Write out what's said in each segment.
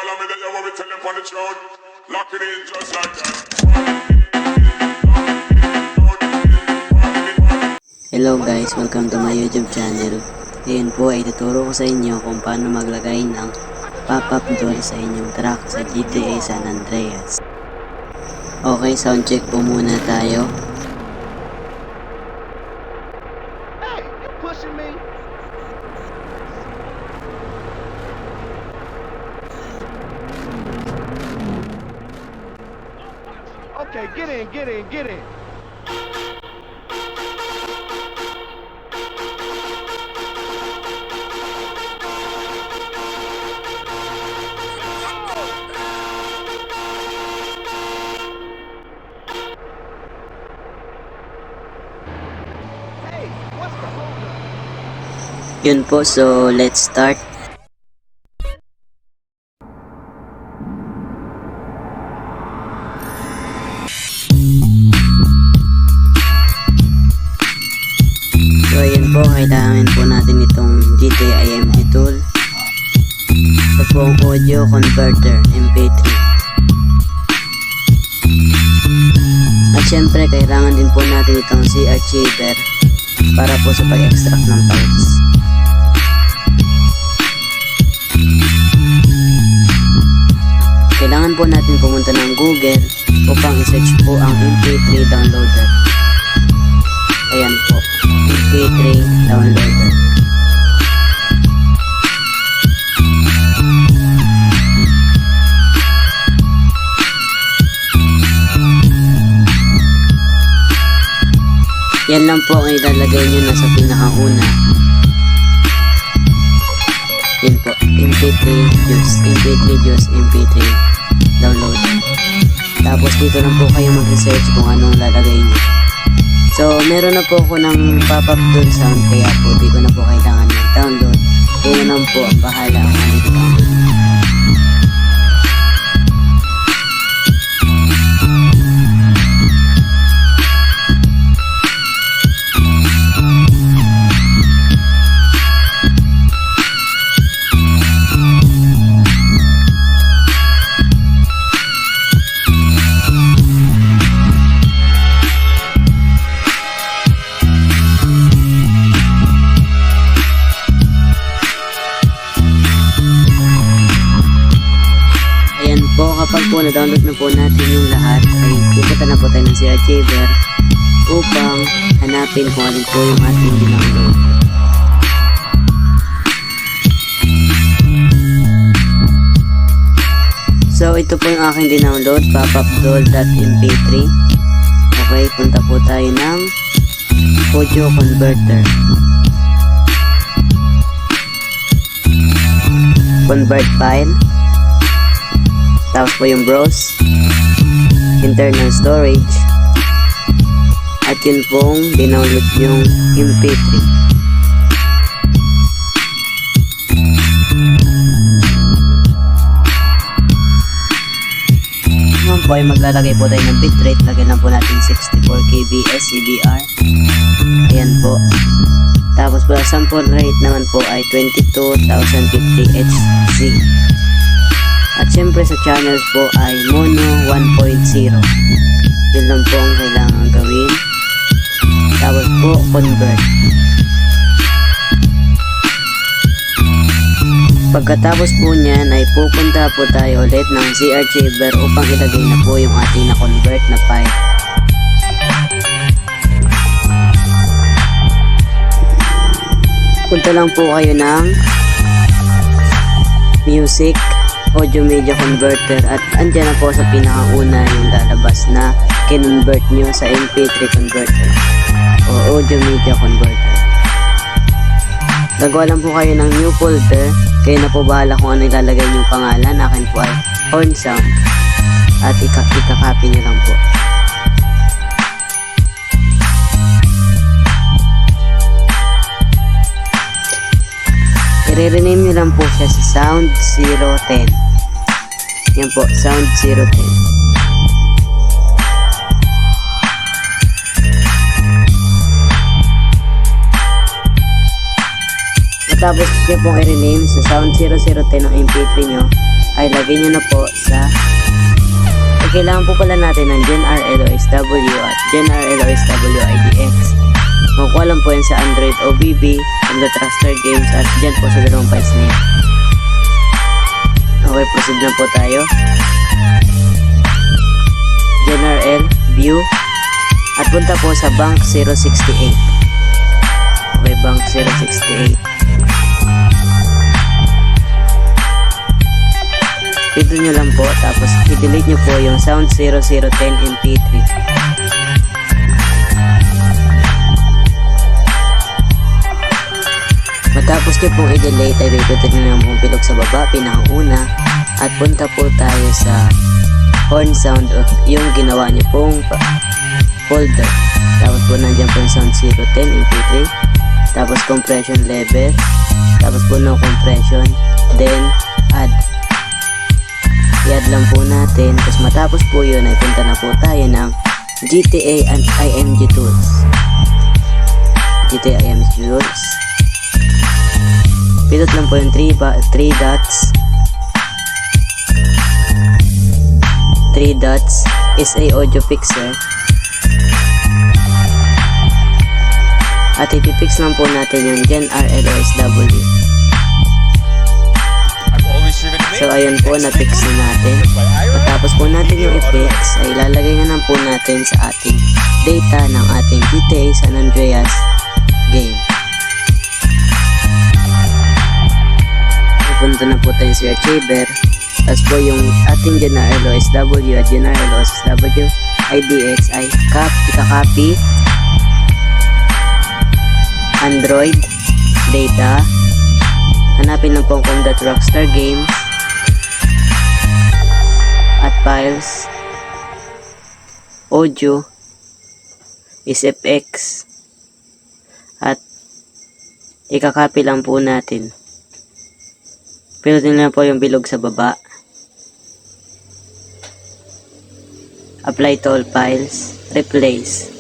follow me, then you want me tell them on the tune. Lock it in just like that. Hello guys, welcome to my YouTube channel. Ngayon po ay tuturo ko sa inyo kung paano maglagay ng pop-up doll sa inyong truck sa GTA San Andreas. Okay, sound check po muna tayo. Hey, you pushing me? Okay, get in, get in, get in. Hey, what's the holdup? Yun po, so let's start. So ayun po, kailangan po natin itong GTA IMG tool. Ito po ang audio converter MP3. At syempre kailangan din po natin itong CR shader para po sa pag-extract ng parts. Kailangan po natin pumunta ng Google upang i-search po ang MP3 downloader. Ayan po, MP3 downloader. Yan lang po ang ilalagay nyo na sa pinakauna. Yan po, MP3 juice, MP3 download. Tapos dito lang po kayo mag-research kung anong lalagay nyo. So meron na po ako ng pop-up doll sound, kaya po di ko na po kailangan mag-download. Kaya lang po ang bahala ang mag-download. Kapag po na-download na po natin yung lahat, ay pupunta na po tayo ng CR shader upang hanapin kung alin po yung ating dinownload. So ito po yung aking dinownload, popupdoll.mp3. Okay, punta po tayo ng audio converter. Convert file. Tapos po yung browse, internal storage, at yun pong dinownload yung MP3. Naman po ay maglalagay po tayo ng bitrate. Lagyan lang po natin 64 kbs CBR. Ayan po. Tapos po sample rate naman po ay 22,050 Hz. At syempre sa channels po ay mono 1.0. Yun lang po ang kailangan gawin. Tapos po convert. Pagkatapos po niyan ay pupunta po tayo ulit ng CR shader upang ilagay na po yung ating na-convert na file. Punta lang po kayo ng music, audio media converter, at andyan na po sa pinakauna yung lalabas na kinonvert nyo sa MP3 converter o audio media converter. Gagawa lang po kayo ng new folder, kayo na po bahala kung ano ilalagay yung pangalan. Akin po ay horn sound at ika-copy nyo lang po. I-rename nyo lang po siya sa Sound 010. Yan po, Sound 010. Matapos siya pong i-rename sa Sound 0010 ng MP3 nyo, ay lagay nyo na po sa kailangan po pala natin ng GenRLOSW at GenRLOSW-IDX. Makukuha lang po yan sa Android OBB, from the Trustor Games at dyan po sa dalawang files na yan. Okay, proceed na po tayo. GenRL, View, at punta po sa Bank 068. Okay, Bank 068. Pito nyo lang po, tapos i-delete nyo po yung Sound 0010 MP3. Matapos nyo pong i-delete, ay ipipinta nyo lang pong bilog sa baba, pinakauna, at punta po tayo sa horn sound of yung ginawa nyo pong folder. Tapos po nandiyan po yung Sound 010 MP3, tapos compression level, tapos po no compression, then add. I-add lang po natin. Tapos matapos po yun ay punta na po tayo ng GTA and IMG Tools. GTA IMG Tools. Pindot lang po yung 3 dots. 3 dots is a audio fixer. At ipipix lang po natin yung GenRLOSW. So ayun po, na-fix na natin. Matapos po natin yung effects, ay ilalagay na lang po natin sa ating data ng ating GTA San Andreas game. Pupunta na po tayo sa Archiver. Tapos po yung ating GenRLOSW at GenRLOSW IDX ay ika-copy Android data. Hanapin lang po kung .rockstar games at files, audio is FX, at ikakopy lang po natin. Pinutin lang po yung bilog sa baba, apply to all files, replace.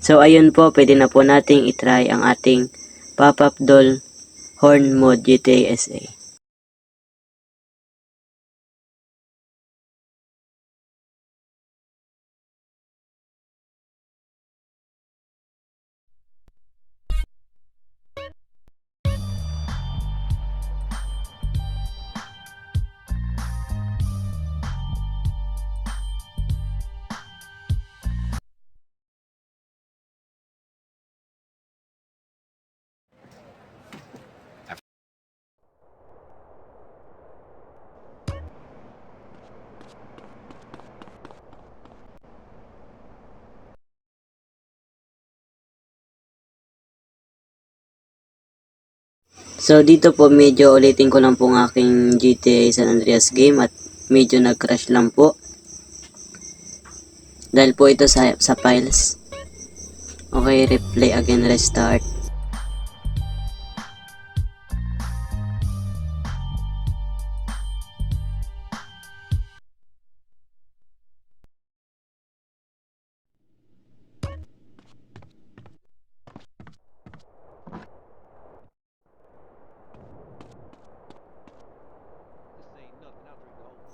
So ayun po, pwede na po nating itry ang ating pop-up doll horn mode GTA SA. So dito po medyo ulitin ko lang po ang aking GTA San Andreas game at medyo nag-crash lang po. Dahil po ito sa files. Okay, replay again, restart.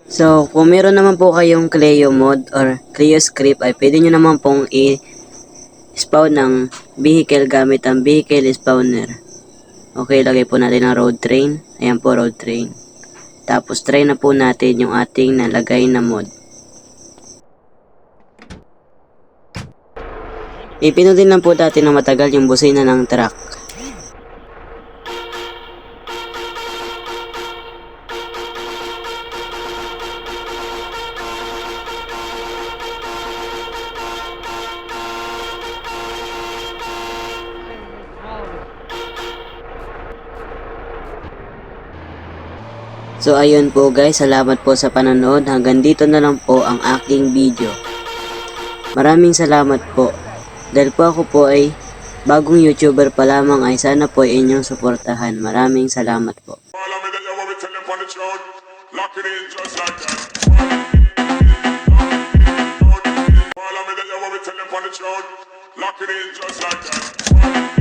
So, kung meron naman po kayong Cleo mode or Cleo script, ay pwede nyo naman pong i-spawn ng vehicle gamit ang vehicle spawner. Okay, lagay po natin ang road train. Ayan po, road train. Tapos, try na po natin yung ating nalagay na mod. Ipinutin lang po natin ng matagal yung busina ng truck. So ayun po guys, salamat po sa panonood. Hanggang dito na lang po ang aking video. Maraming salamat po. Dahil po ako po ay bagong YouTuber pa lamang, ay sana po ay inyong suportahan. Maraming salamat po. Follow me, that you want me tell them on the tune. Lock it in just like that. Follow me, that you want me tell them on the tune. Lock it in just like that.